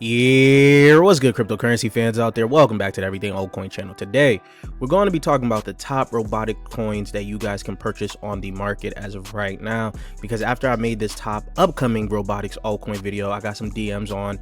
Yeah, what's good, cryptocurrency fans out there? Welcome back to the Everything Altcoin channel. Today, we're going to be talking about the top robotic coins that you guys can purchase on the market as of right now. Because after I made this top upcoming robotics altcoin video, I got some DMs on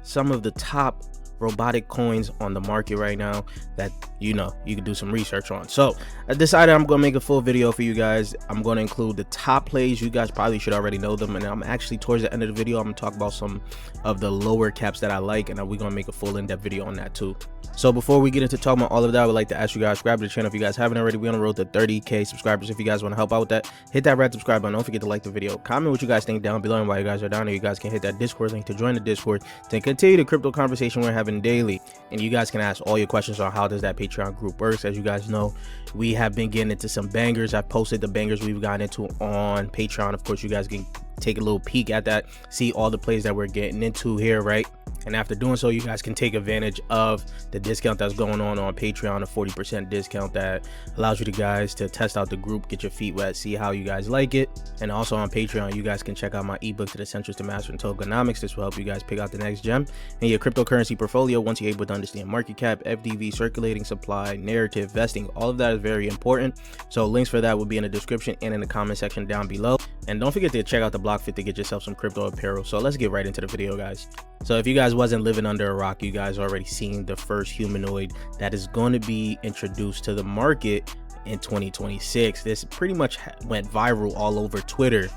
some of the top robotic coins on the market right now that you can do some research on. So I decided I'm gonna make a full video for you guys. I'm going to include the top plays. You guys probably should already know them, and I'm actually towards the end of the video I'm gonna talk about some of the lower caps that I like, and we're gonna make a full in-depth video on that too. So before we get into talking about all of that, I would like to ask you guys, subscribe to the channel if you guys haven't already. We're on the road to 30k subscribers. If you guys want to help out with that, hit that red subscribe button. Don't forget to like the video, comment what you guys think down below, and while you guys are down there, you guys can hit that Discord link to join the Discord to continue the crypto conversation we're having daily. And you guys can ask all your questions on how does that Patreon group works. As you guys know, we have been getting into some bangers. I've posted the bangers we've gotten into on Patreon. Of course, you guys can take a little peek at that, see all the plays that we're getting into here, right? And after doing so, you guys can take advantage of the discount that's going on Patreon, a 40% discount that allows you guys to test out the group, get your feet wet, see how you guys like it. And also on Patreon, you guys can check out my ebook to the Essentials to Mastering Tokenomics. This will help you guys pick out the next gem in your cryptocurrency portfolio once you're able to understand market cap, FDV, circulating supply, narrative, vesting. All of that is very important. So links for that will be in the description and in the comment section down below. And don't forget to check out the Block Fit to get yourself some crypto apparel. So let's get right into the video, guys. So if you guys wasn't living under a rock, you guys already seen the first humanoid that is going to be introduced to the market in 2026. This pretty much went viral all over Twitter.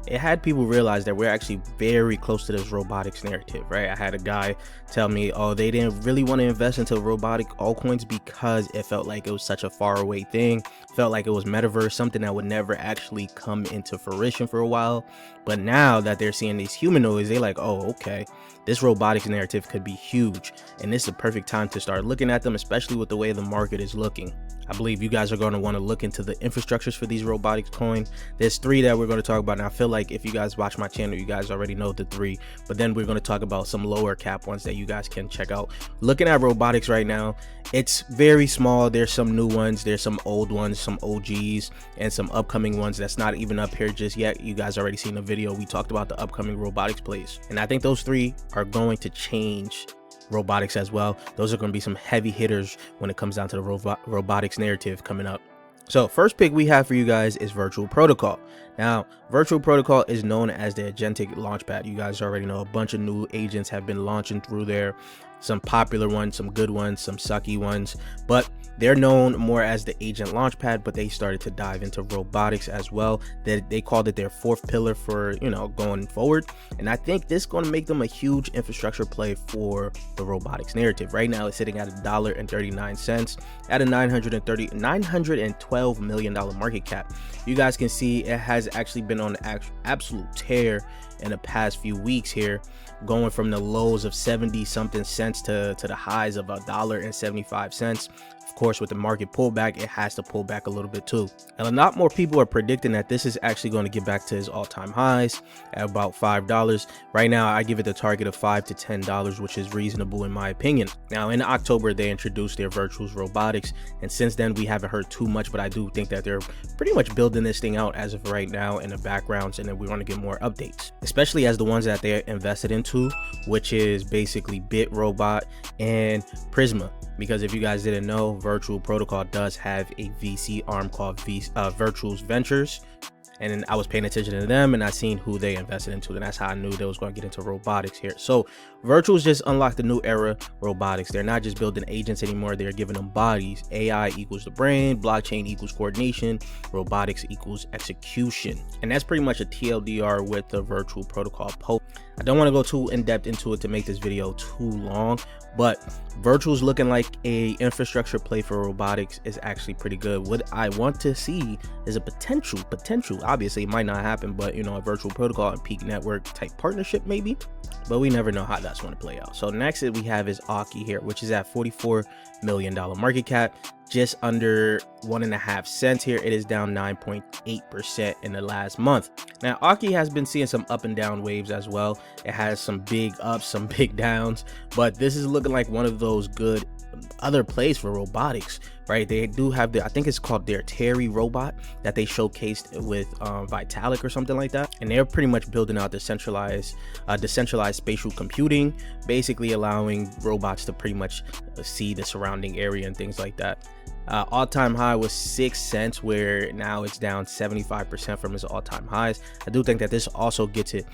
It had people realize that we're actually very close to this robotics narrative, right? I had a guy tell me, oh, they didn't really want to invest into robotic altcoins because it felt like it was such a far away thing. Felt like it was metaverse, something that would never actually come into fruition for a while. But now that they're seeing these humanoids, they're like, oh, okay, this robotics narrative could be huge. And this is a perfect time to start looking at them, especially with the way the market is looking. I believe you guys are going to want to look into the infrastructures for these robotics coins. There's three that we're going to talk about. And I feel like if you guys watch my channel, you guys already know the three. But then we're going to talk about some lower cap ones that you guys can check out. Looking at robotics right now, it's very small. There's some new ones. There's some old ones, some OGs, and some upcoming ones that's not even up here just yet. You guys already seen the video. We talked about the upcoming robotics plays. And I think those three are going to change robotics as well. Those are going to be some heavy hitters when it comes down to the robotics narrative coming up. So first pick we have for you guys is Virtual Protocol. Now, Virtual Protocol is known as the agentic launchpad. You guys already know a bunch of new agents have been launching through there. Some popular ones, some good ones, some sucky ones, but they're known more as the agent launchpad. But they started to dive into robotics as well. They called it their fourth pillar for going forward. And I think this is going to make them a huge infrastructure play for the robotics narrative. Right now, it's sitting at $1.39 at a $912 million market cap. You guys can see it has actually been on an absolute tear in the past few weeks here, going from the lows of 70 something cents to the highs of $1.75. Of course, with the market pullback, it has to pull back a little bit too. And a lot more people are predicting that this is actually going to get back to its all-time highs at about $5. Right now, I give it the target of $5 to $10, which is reasonable in my opinion. Now, in October, they introduced their Virtuals Robotics, and since then, we haven't heard too much, but I do think that they're pretty much building this thing out as of right now in the backgrounds, and then we're going to get more updates, especially as the ones that they're invested into, which is basically BitRobot and Prisma. Because if you guys didn't know, Virtual Protocol does have a VC arm called Virtuals Ventures. And I was paying attention to them and I seen who they invested into, and that's how I knew they was going to get into robotics here. So Virtuals just unlocked the new era robotics. They're not just building agents anymore, they're giving them bodies. AI equals the brain, blockchain equals coordination, robotics equals execution. And that's pretty much a TLDR with the Virtual Protocol post. I don't want to go too in depth into it to make this video too long, but Virtuals looking like a infrastructure play for robotics is actually pretty good. What I want to see is a potential, obviously it might not happen, but a Virtual Protocol and peaq network type partnership maybe, but we never know how that's going to play out. So next we have is auki here, which is at $44 million market cap, just under 1.5 cents here. It is down 9.8% in the last month. Now auki has been seeing some up and down waves as well. It has some big ups, some big downs, but this is looking like one of those good other plays for robotics, right? They do have I think it's called their Terry robot that they showcased with Vitalik or something like that, and they're pretty much building out decentralized spatial computing, basically allowing robots to pretty much see the surrounding area and things like that. All-time high was 6 cents, where now it's down 75% from its all-time highs. I do think that this also gets it.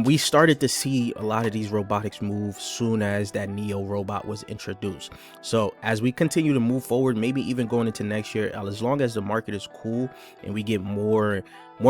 We started to see a lot of these robotics move soon as that Neo robot was introduced. So as we continue to move forward, maybe even going into next year, as long as the market is cool and we get more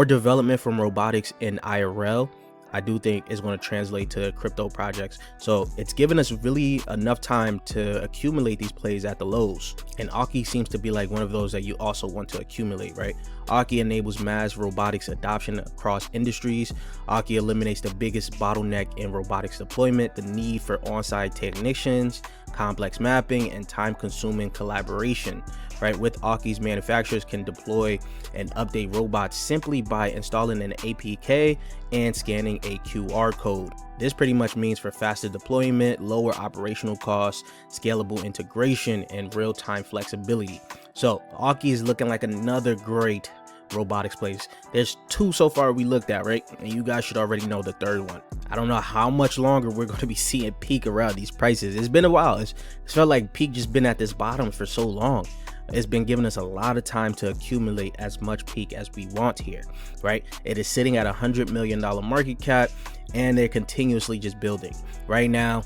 development from robotics in IRL, I do think is going to translate to crypto projects. So it's given us really enough time to accumulate these plays at the lows. And auki seems to be like one of those that you also want to accumulate, right? Auki enables mass robotics adoption across industries. Auki eliminates the biggest bottleneck in robotics deployment, the need for on-site technicians, complex mapping, and time-consuming collaboration. Right, with auki's, manufacturers can deploy and update robots simply by installing an APK and scanning a QR code. This pretty much means for faster deployment, lower operational costs, scalable integration, and real-time flexibility. So auki is looking like another great robotics place. There's 2 so far we looked at, right? And you guys should already know the third one. I don't know how much longer we're going to be seeing peaq around these prices. It's been a while. It's felt like peaq just been at this bottom for so long. It's been giving us a lot of time to accumulate as much peaq as we want here, right? It is sitting at $100 million market cap, and they're continuously just building. Right now,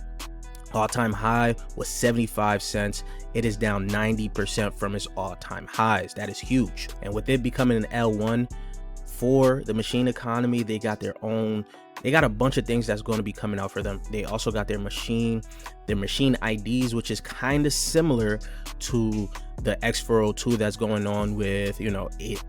all-time high was 75 cents. It is down 90% from its all-time highs. That is huge. And with it becoming an L1 for the machine economy, they got a bunch of things that's going to be coming out for them. They also got their machine IDs, which is kind of similar to the X402 that's going on with,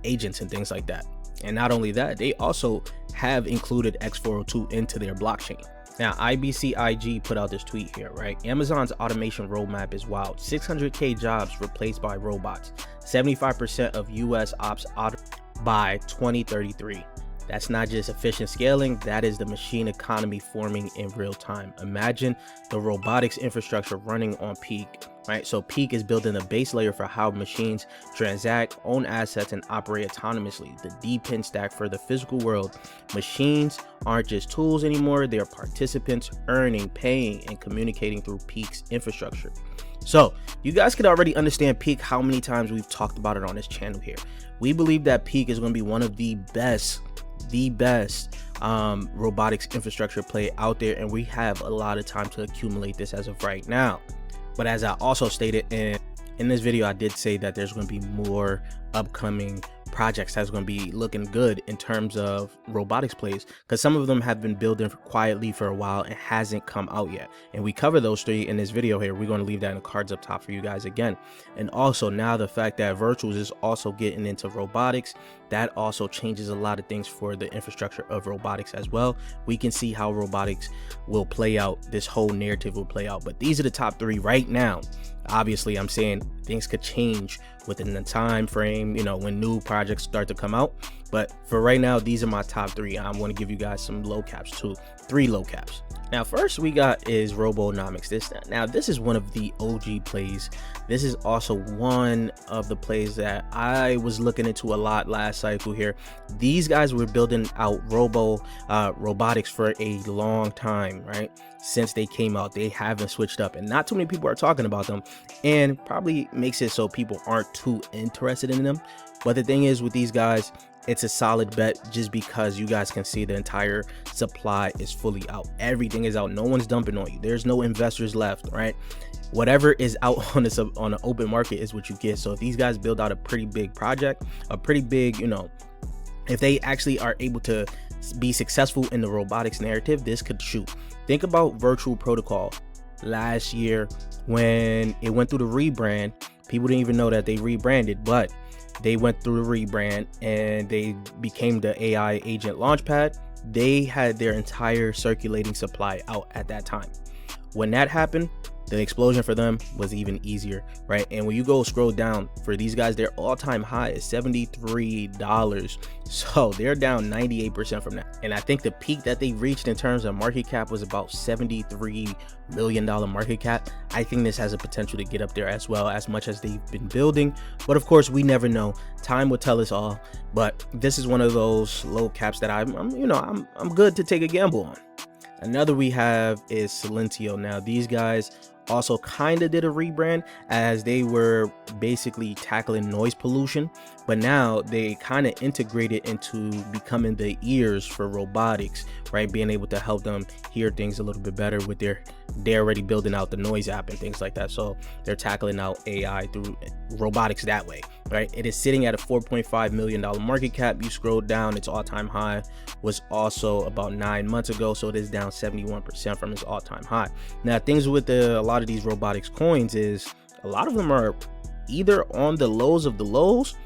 agents and things like that. And not only that, they also have included X402 into their blockchain. Now, IBCIG put out this tweet here, right? Amazon's automation roadmap is wild. 600K jobs replaced by robots. 75% of US ops by 2033. That's not just efficient scaling, that is the machine economy forming in real time. Imagine the robotics infrastructure running on peaq, right? So peaq is building a base layer for how machines transact, own assets, and operate autonomously. The D-pin stack for the physical world. Machines aren't just tools anymore, they're participants earning, paying, and communicating through peaq's infrastructure. So you guys could already understand peaq, how many times we've talked about it on this channel here. We believe that peaq is going to be one of the best robotics infrastructure play out there, and we have a lot of time to accumulate this as of right now. But as I also stated in this video, I did say that there's going to be more upcoming projects that's going to be looking good in terms of robotics plays, because some of them have been building quietly for a while and hasn't come out yet, and we cover those 3 in this video here. We're going to leave that in the cards up top for you guys again. And also now the fact that Virtuals is also getting into robotics, that also changes a lot of things for the infrastructure of robotics as well. We can see how robotics will play out, this whole narrative will play out, but these are the top 3 right now. Obviously, I'm saying things could change within the time frame, when new projects start to come out, but for right now, these are my top 3. I'm going to give you guys some low caps too, 3 low caps. Now, first we got is Robonomics. This is one of the OG plays. This is also one of the plays that I was looking into a lot last cycle here. These guys were building out robotics for a long time, right? Since they came out, they haven't switched up, and not too many people are talking about them, and probably makes it so people aren't too interested in them. But the thing is with these guys, it's a solid bet just because you guys can see the entire supply is fully out. Everything is out. No one's dumping on you. There's no investors left, right? Whatever is out on the open market is what you get. So if these guys build out a pretty big project, a pretty big, if they actually are able to be successful in the robotics narrative, this could shoot. Think about Virtual Protocol last year when it went through the rebrand. People didn't even know that they rebranded, but they went through the rebrand and they became the AI agent launchpad. They had their entire circulating supply out at that time. when that happened, the explosion for them was even easier, right? And when you go scroll down for these guys, their all-time high is $73. So they're down 98% from that. And I think the peak that they reached in terms of market cap was about $73 million market cap. I think this has a potential to get up there as well, as much as they've been building. But of course, we never know. Time will tell us all. But this is one of those low caps that I'm good to take a gamble on. Another we have is Silentio. Now these guys also kind of did a rebrand, as they were basically tackling noise pollution, but now they kind of integrated into becoming the ears for robotics, right? Being able to help them hear things a little bit better with they're already building out the noise app and things like that. So they're tackling out AI through robotics that way, right? It is sitting at a $4.5 million market cap. You scroll down, its all-time high was also about 9 months ago, so it is down 71% from its all-time high. Now things with a lot of these robotics coins is a lot of them are either on the lows of the lows,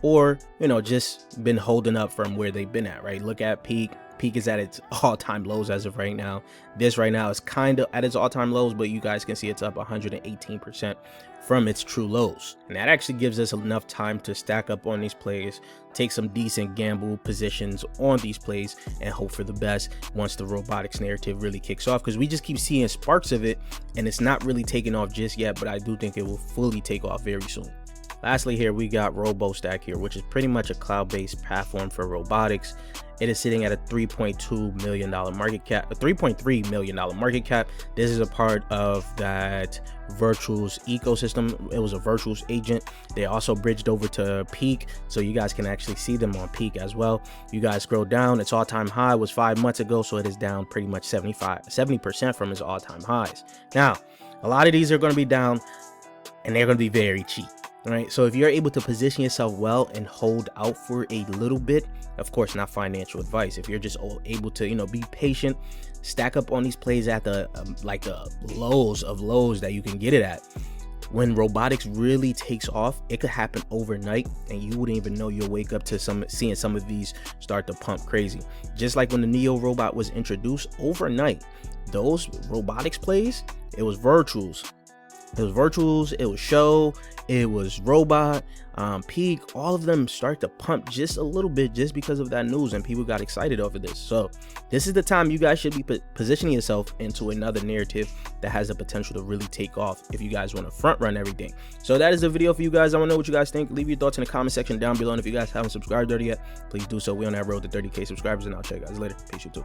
or just been holding up from where they've been at, right? Look at peaq. Peaq is at its all-time lows as of right now. This right now is kind of at its all-time lows, but you guys can see it's up 118% from its true lows. And that actually gives us enough time to stack up on these plays, take some decent gamble positions on these plays, and hope for the best once the robotics narrative really kicks off, because we just keep seeing sparks of it and it's not really taking off just yet, but I do think it will fully take off very soon. Lastly, here we got RoboStack here, which is pretty much a cloud-based platform for robotics. It is sitting at a $3.2 million market cap, a $3.3 million market cap. This is a part of that Virtuals ecosystem. It was a Virtuals agent. They also bridged over to peaq, so you guys can actually see them on peaq as well. You guys scroll down, its all-time high was 5 months ago, so it is down pretty much 70% from its all-time highs. Now, a lot of these are going to be down, and they're going to be very cheap. Right, so if you're able to position yourself well and hold out for a little bit, of course, not financial advice. If you're just able to, be patient, stack up on these plays at the like the lows of lows that you can get it at. When robotics really takes off, it could happen overnight, and you wouldn't even know. You'll wake up to seeing some of these start to pump crazy. Just like when the Neo robot was introduced overnight, those robotics plays, it was Virtuals. It was Virtuals, it was Show, it was Robot, peaq. All of them start to pump just a little bit just because of that news, and people got excited over this. So this is the time you guys should be positioning yourself into another narrative that has the potential to really take off if you guys want to front run everything. So that is the video for you guys. I want to know what you guys think. Leave your thoughts in the comment section down below, and if you guys haven't subscribed already yet, please do so. We're on that road to 30K subscribers, and I'll check you guys later. Peace, you too.